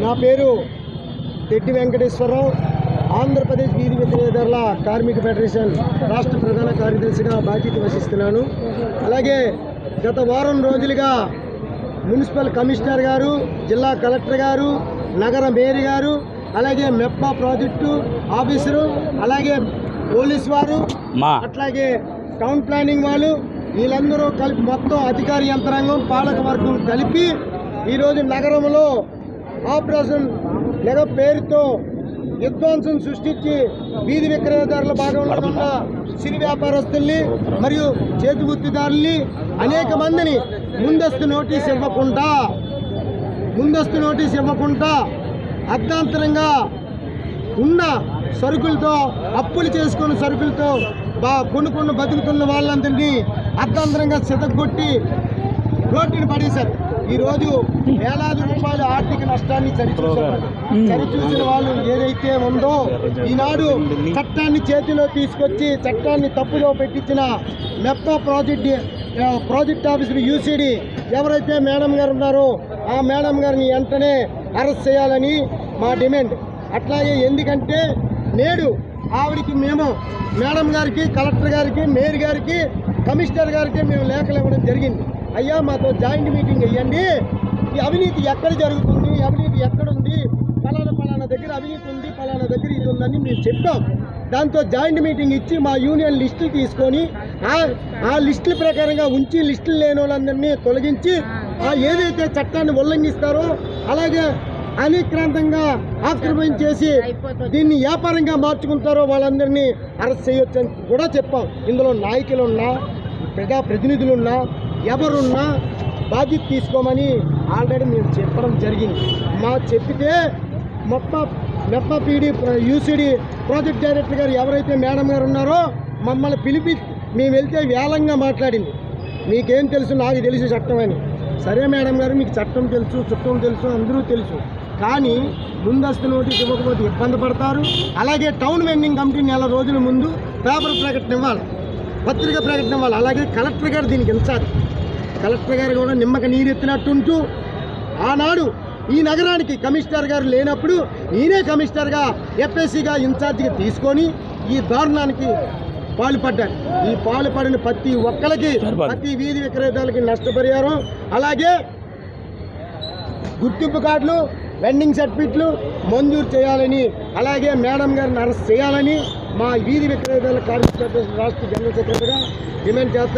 నా పేరు తెడ్డి వెంకటేశ్వరరావు, ఆంధ్రప్రదేశ్ వీధి విక్రయదారుల కార్మిక ఫెడరేషన్ రాష్ట్ర ప్రధాన కార్యదర్శిగా బాధ్యత వహిస్తున్నాను. అలాగే గత వారం రోజులుగా మున్సిపల్ కమిషనర్ గారు, జిల్లా కలెక్టర్ గారు, నగర మేయర్ గారు, అలాగే మెప్పా ప్రాజెక్టు ఆఫీసరు, అలాగే పోలీస్ వారు, అట్లాగే టౌన్ ప్లానింగ్ వాళ్ళు, వీళ్ళందరూ కలిపి మొత్తం అధికార యంత్రాంగం, పాలక వర్గం కలిపి ఈరోజు నగరంలో ఆపరేషన్ లెగ పేరుతో విధ్వంసం సృష్టించి వీధి విక్రయదారుల భాగంలో ఉన్న సిరి వ్యాపారస్తుల్ని మరియు చేతివృత్తిదారుల్ని అనేక మందిని ముందస్తు నోటీస్ ఇవ్వకుండా అర్ధాంతరంగా ఉన్న సరుకులతో, అప్పులు చేసుకున్న సరుకులతో కొనుక్కున్న బతుకుతున్న వాళ్ళందరినీ అర్ధాంతరంగా సితగొట్టి రోడ్డుని పడేశారు. ఈరోజు వేలాది రూపాయల ఆర్థిక నష్టాన్ని చరిచూసిన వాళ్ళు ఏదైతే ఉందో, ఈనాడు చట్టాన్ని చేతిలో తీసుకొచ్చి చట్టాన్ని తప్పులో పెట్టించిన మెప్పా ప్రాజెక్ట్ ఆఫీసర్ యూసీడీ ఎవరైతే మేడం గారు ఉన్నారో ఆ మేడం గారిని వెంటనే అరెస్ట్ చేయాలని మా డిమాండ్. అట్లాగే ఎందుకంటే నేడు ఆవిడికి మేము మేడం గారికి, కలెక్టర్ గారికి, మేయర్ గారికి, కమిషనర్ గారికి మేము లేఖలు ఇవ్వడం జరిగింది. అయ్యా, మాతో జాయింట్ మీటింగ్ అయ్యండి, ఈ అవినీతి ఎక్కడ జరుగుతుంది, అవినీతి ఎక్కడుంది, ఫలానా దగ్గర అవినీతి ఉంది, ఫలానా దగ్గర ఇది ఉందని మేము చెప్పాం. దాంతో జాయింట్ మీటింగ్ ఇచ్చి మా యూనియన్ లిస్టులు తీసుకొని ఆ లిస్టుల ప్రకారంగా ఉంచి లిస్టులు లేని వాళ్ళందరినీ తొలగించి ఏదైతే చట్టాన్ని ఉల్లంఘిస్తారో అలాగే అనిక్రాంతంగా ఆక్రమించేసి దీన్ని వ్యాపారంగా మార్చుకుంటారో వాళ్ళందరినీ అరెస్ట్ చేయొచ్చని కూడా చెప్పాం. ఇందులో నాయకులున్నా, ప్రజాప్రతినిధులున్నా, ఎవరున్నా బాధ్యత తీసుకోమని ఆల్రెడీ మేము చెప్పడం జరిగింది. చెప్పితే MEPMA PD UCD project director గారు ఎవరైతే మేడం గారు ఉన్నారో మమ్మల్ని పిలిపి మేము వెళ్తే వేలంగా మాట్లాడింది. మీకేం తెలుసు, నాకు తెలుసు చట్టం అని. సరే మేడం గారు, మీకు చట్టం తెలుసు, చుట్టం తెలుసు, అందరూ తెలుసు, కానీ ముందస్తు నోటీస్ ఇవ్వకపోతే ఇబ్బంది పడతారు. అలాగే టౌన్ వెండింగ్ కమిటీ నెల రోజుల ముందు పేపర్ ప్రకటన ఇవ్వాలి, పత్రిక ప్రకటన ఇవ్వాలి. అలాగే కలెక్టర్ గారు దీనికి ఇన్ఛార్జ్. కలెక్టర్ గారు కూడా నిమ్మక నీరెత్తినట్టుంటూ ఆనాడు ఈ నగరానికి కమిషనర్ గారు లేనప్పుడు ఈయనే కమిషనర్గా ఎఫ్ఎస్సీగా ఇన్ఛార్జిగా తీసుకొని ఈ దారుణానికి పాల్పడ్డారు. ఈ పాల్పడిన ప్రతి ఒక్కరికి, ప్రతి వీధి విక్రేతలకి నష్టపరిహారం, అలాగే గుర్తింపు కార్డులు, వెండింగ్ సర్టిఫికెట్లు మంజూరు చేయాలని, అలాగే మేడం గారిని అరెస్ట్ చేయాలని మా వీధి విక్రేతల కార్మిక రాష్ట్ర జనరల్ సెక్రటరీగా డిమాండ్ చేస్తున్నాం.